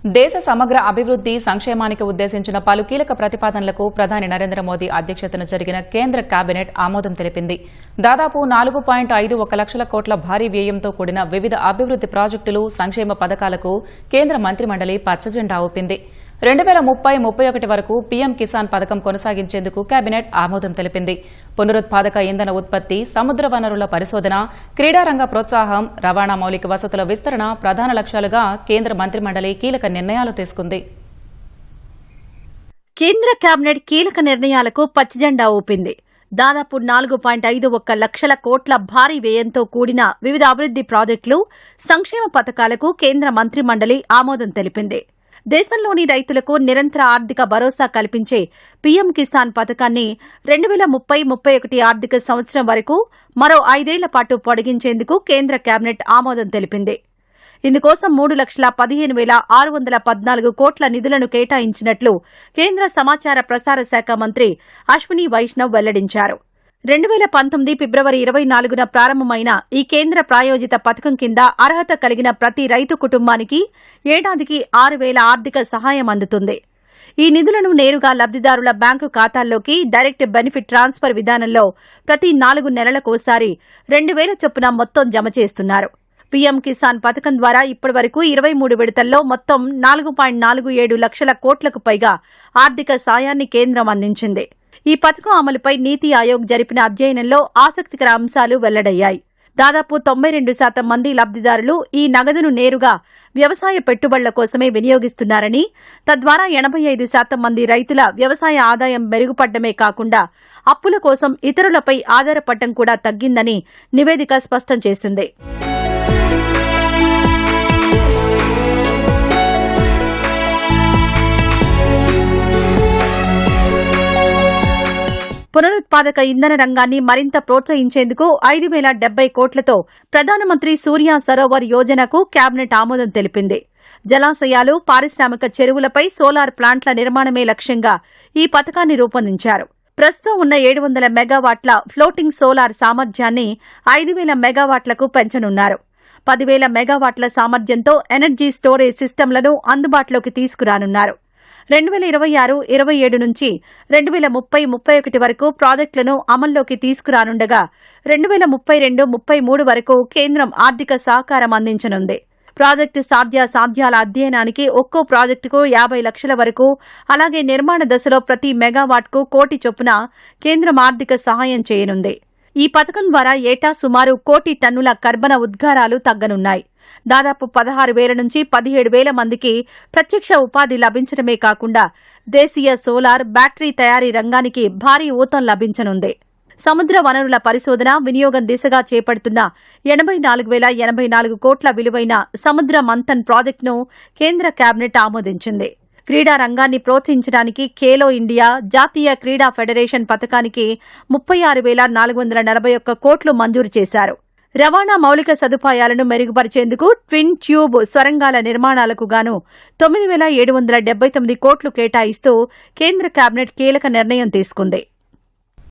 దేశ సమగ్ర అభివృద్ది సంక్షేమానికి ఉద్దేశించిన పలు కీలక ప్రతిపాదనలకు ప్రధాని నరేంద్ర మోదీ అధ్యక్షతన జరిగిన కేంద్ర కేబినెట్ ఆమోదం తెలిపింది. దాదాపు 4.51 లక్షల కోట్ల భారీ వ్యయంతో కూడిన వివిధ అభివృద్ది ప్రాజెక్టులు, సంక్షేమ పథకాలకు కేంద్ర మంత్రిమండలి పచ్చజెండా ఊపింది. 2030-31 వరకు పీఎం కిసాన్ పథకం కొనసాగించేందుకు కేబినెట్ ఆమోదం తెలిపింది. పునరుత్పాదక ఇంధన ఉత్పత్తి, సముద్ర వనరుల పరిశోధన, క్రీడారంగ ప్రోత్సాహం, రవాణా మౌలిక వసతుల విస్తరణ ప్రధాన లక్ష్యాలుగా కేంద్ర మంత్రిమండలి కీలక నిర్ణయాలు తీసుకుంది. కేంద్ర కేబినెట్ కీలక నిర్ణయాలకు పచ్చజెండా ఊపింది. దాదాపు 4.51 లక్షల కోట్ల భారీ వ్యయంతో కూడిన వివిధ అభివృద్ది ప్రాజెక్టులు, సంక్షేమ పథకాలకు కేంద్ర మంత్రిమండలి ఆమోదం తెలిపింది. దేశంలోని రైతులకు నిరంతర ఆర్థిక భరోసా కల్పించే పీఎం కిసాన్ పథకాన్ని 2030-31 ఆర్థిక సంవత్సరం వరకు మరో 5 ఏళ్ల పాటు పొడిగించేందుకు కేంద్ర కేబినెట్ ఆమోదం తెలిపింది. ఇందుకోసం 3,15,614 కోట్ల నిధులను కేటాయించినట్లు కేంద్ర సమాచార ప్రసార శాఖ మంత్రి అశ్విని వైష్ణవ్ వెల్లడించారు. 2019 ఫిబ్రవరి 24న ప్రారంభమైన ఈ కేంద్ర ప్రాయోజిత పథకం కింద అర్హత కలిగిన ప్రతి రైతు కుటుంబానికి ఏడాదికి 6,000 ఆర్థిక సహాయం అందుతుంది. ఈ నిధులను నేరుగా లబ్దిదారుల బ్యాంకు ఖాతాల్లోకి డైరెక్ట్ బెనిఫిట్ ట్రాన్స్ఫర్ విధానంలో ప్రతి 4 నెలలకోసారి 2,000 చొప్పున మొత్తం జమ చేస్తున్నారు. పీఎం కిసాన్ పథకం ద్వారా ఇప్పటివరకు 23 విడతల్లో మొత్తం 4.47 లక్షల కోట్లకు పైగా ఆర్థిక సాయాన్ని కేంద్రం అందించింది. ఈ పథకం అమలుపై నీతి ఆయోగ్ జరిపిన అధ్యయనంలో ఆసక్తికర అంశాలు వెల్లడయ్యాయి. దాదాపు 92% మంది లబ్దిదారులు ఈ నగదును నేరుగా వ్యవసాయ పెట్టుబడుల కోసమే వినియోగిస్తున్నారని, తద్వారా 85% మంది రైతుల వ్యవసాయ ఆదాయం మెరుగుపడ్డమే కాకుండా అప్పుల కోసం ఇతరులపై ఆధారపడటం కూడా తగ్గిందని నివేదిక స్పష్టం చేసింది. పునరుత్పాదక ఇంధన రంగాన్ని మరింత ప్రోత్సహించేందుకు 5,070 కోట్లతో ప్రధానమంత్రి సూర్య సరోవర్ యోజనకు కేబినెట్ ఆమోదం తెలిపింది. జలాశయాలు, పారిశ్రామిక చెరువులపై సోలార్ ప్లాంట్ల నిర్మాణమే లక్ష్యంగా ఈ పథకాన్ని రూపొందించారు. ప్రస్తుతం ఉన్న 700 మెగావాట్ల ఫ్లోటింగ్ సోలార్ సామర్థ్యాన్ని 5,000 మెగావాట్లకు పెంచనున్నారు. 10,000 మెగావాట్ల సామర్థ్యంతో ఎనర్జీ స్టోరేజ్ సిస్టంలను అందుబాటులోకి తీసుకురానున్నారు. 2026-27 నుంచి 2030-31 వరకు ప్రాజెక్టులను అమల్లోకి తీసుకురానుండగా 2032-33 వరకు కేంద్రం ఆర్థిక సహకారం అందించనుంది. ప్రాజెక్టు సాధ్యాసాధ్యాల అధ్యయనానికి ఒక్కో ప్రాజెక్టుకు 50 లక్షల వరకు, అలాగే నిర్మాణ దశలో ప్రతి మెగావాట్కు 1 కోటి చొప్పున కేంద్రం ఆర్థిక సహాయం చేయనుంది. ఈ పథకం ద్వారా ఏటా సుమారు 1 కోటి టన్నుల కర్బన ఉద్గారాలు తగ్గనున్నాయి. దాదాపు 16,000 నుంచి 17,000 మందికి ప్రత్యక్ష ఉపాధి లభించడమే కాకుండా దేశీయ సోలార్, బ్యాటరీ తయారీ రంగానికి భారీ ఊతం లభించనుంది. సముద్ర వనరుల పరిశోధన, వినియోగం దిశగా చేపడుతున్న 84,084 కోట్ల విలువైన సముద్ర మంథన్ ప్రాజెక్టును కేంద్ర కేబినెట్ ఆమోదించింది. క్రీడా రంగాన్ని ప్రోత్సహించడానికి ఖేలో ఇండియా, జాతీయ క్రీడా ఫెడరేషన్ పథకానికి 36,441 కోట్లు మంజూరు చేశారు. రవాణా మౌలిక సదుపాయాలను మెరుగుపరిచేందుకు ట్విన్ ట్యూబ్ స్వరంగాల నిర్మాణాలకు గాను 9,779 కోట్లు కేటాయిస్తూ కేంద్ర కేబినెట్ కీలక నిర్ణయం తీసుకుంది.